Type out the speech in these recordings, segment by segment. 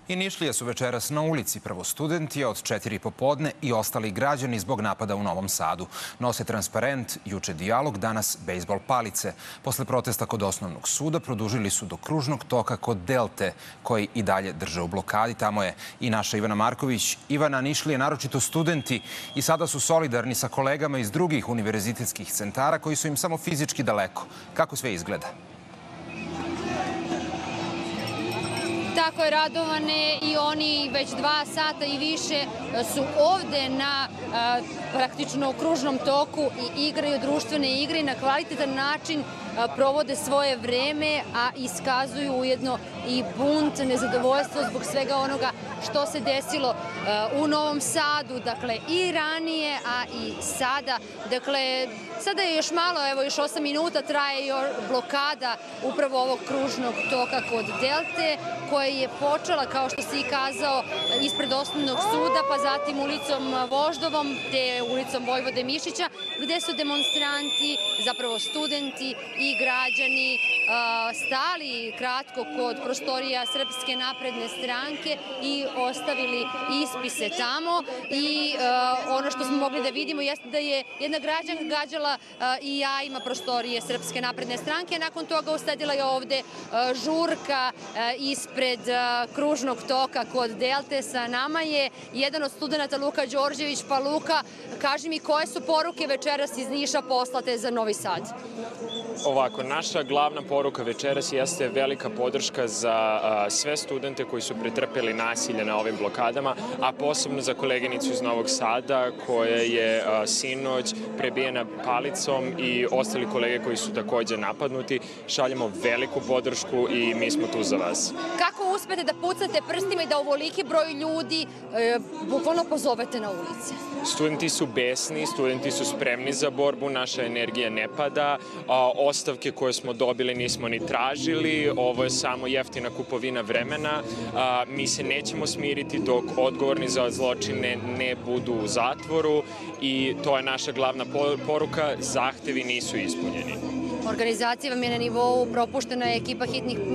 I Nišlije su večeras na ulici, prvo studenti od 4 popodne i ostali građani zbog napada u Novom Sadu. Nose transparent, juče dijalog, danas bejsbol palice. Posle protesta kod osnovnog suda produžili su do kružnog toka kod Delte, koji i dalje drže u blokadi. Tamo je i naša Ivana Marković. Ivana, Nišlije, naročito studenti, i sada su solidarni sa kolegama iz drugih univerzitetskih centara koji su im samo fizički daleko. Kako sve izgleda? Tako je, Radovane, i oni već 2 sata i više su ovde na praktično kružnom toku i igraju društvene igre i na kvalitetan način provode svoje vreme, a iskazuju ujedno i bunt, nezadovoljstvo zbog svega onoga što se desilo u Novom Sadu, dakle i ranije, a i sada. Dakle, sada je još malo, evo još 8 minuta traje blokada upravo ovog kružnog toka kod Delte, koja je počela, kao što si i kazao, ispred osnovnog suda, pa zatim ulicom Voždovom, te ulicom Vojvode Mišića, gde su demonstranti, zapravo studenti i građani stali kratko kod prostorija Srpske napredne stranke i ostavili ispise tamo. I ono što smo mogli da vidimo jeste da je jedna građanka gađala i jajima prostorije Srpske napredne stranke. Nakon toga usledila je ovde žurka ispred kružnog toka kod Delte. Sa nama je jedan od studenta, Luka Đorđević. Pa Luka, kaži mi, koje su poruke večeras iz Niša poslate za Novi Sad? Ovako, naša glavna poruka večeras jeste velika podrška za sve studente koji su pretrpeli nasilje na ovim blokadama, a posebno za koleginicu iz Novog Sada koja je sinoć prebijena palicom i ostali kolege koji su takođe napadnuti. Šaljemo veliku podršku i mi smo tu za vas. Kako uspete da pucate prstima i da ovoliki broj ljudi bukvalno pozovete na ulice? Studenti su besni, studenti su spremni za borbu, naša energija ne pada. Ostavke koje smo dobili nismo ni tražili, ovo je samo jeftina kupovina vremena. Mi se nećemo smiriti dok odgovorni za zločine ne budu u zatvoru i to je naša glavna poruka, zahtevi nisu ispunjeni. Organizacija vam je na nivou, propuštena je ekipa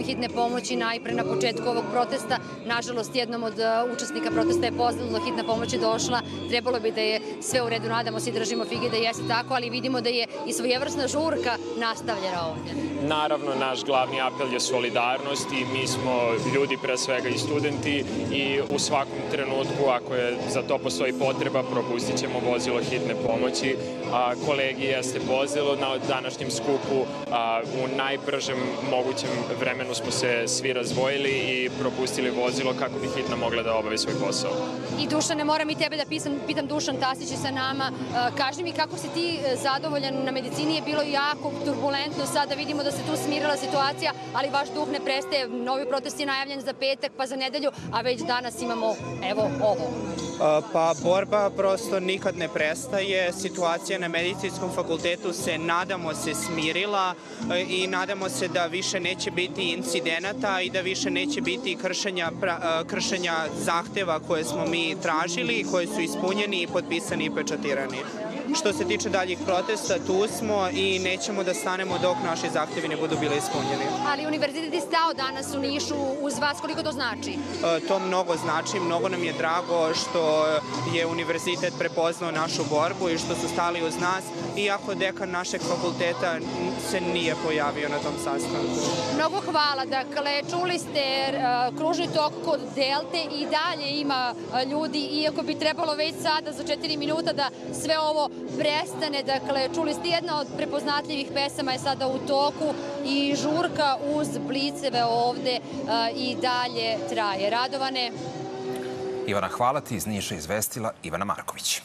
hitne pomoći najpre na početku ovog protesta. Nažalost, jednom od učesnika protesta je poznalo da hitna pomoć je došla. Trebalo bi da je sve u redu, nadamo se i držimo fige da jeste tako, ali vidimo da je i svojevrsna žurka nastavljena ovdje. Naravno, naš glavni apel je solidarnost i mi smo ljudi, pre svega i studenti, i u svakom trenutku, ako je za to postoji potreba, propustit ćemo vozilo hitne pomoći. Kolegi jeste vozilo na današnjem skupu. U najbržem mogućem vremenu smo se svi razdvojili i propustili vozilo kako bi hitna mogla da obavi svoj posao. I Dušane, moram i tebe da pitam, Dušan Tasić je sa nama. Kaži mi, kako si ti zadovoljan? Na medicini je bilo jako turbulentno, sada vidimo da se tu smirila situacija, ali vaš duh ne prestaje. Novi protest je najavljen za petak, pa za nedelju, a već danas imamo, evo, ovo. Pa borba prosto nikad ne prestaje. Situacija na medicinskom fakultetu se, nadamo se, smirila i nadamo se da više neće biti incidenata i da više neće biti kršenja zahteva koje smo mi tražili, koje su ispunjeni, potpisani i pečatirani. Što se tiče daljih protesta, tu smo i nećemo da stanemo dok naši zahtevi ne budu bili ispunjeni. Ali univerzitet je stao danas u Nišu uz vas, koliko to znači? To mnogo znači, mnogo nam je drago što je univerzitet prepoznao našu borbu i što su stali uz nas, iako dekan našeg fakulteta se nije pojavio na tom sastanku. Mnogo hvala. Dakle, čuli ste kružni tok kod Delte, i dalje ima ljudi, iako bi trebalo već sada za 4 minuta da sve ovo prestane. Dakle, čuli ste, jedna od prepoznatljivih pesama je sada u toku i žurka uz bliceve ovde i dalje traje. Radovane. Ivana, hvala ti. Iz Niša izvestila Ivana Marković.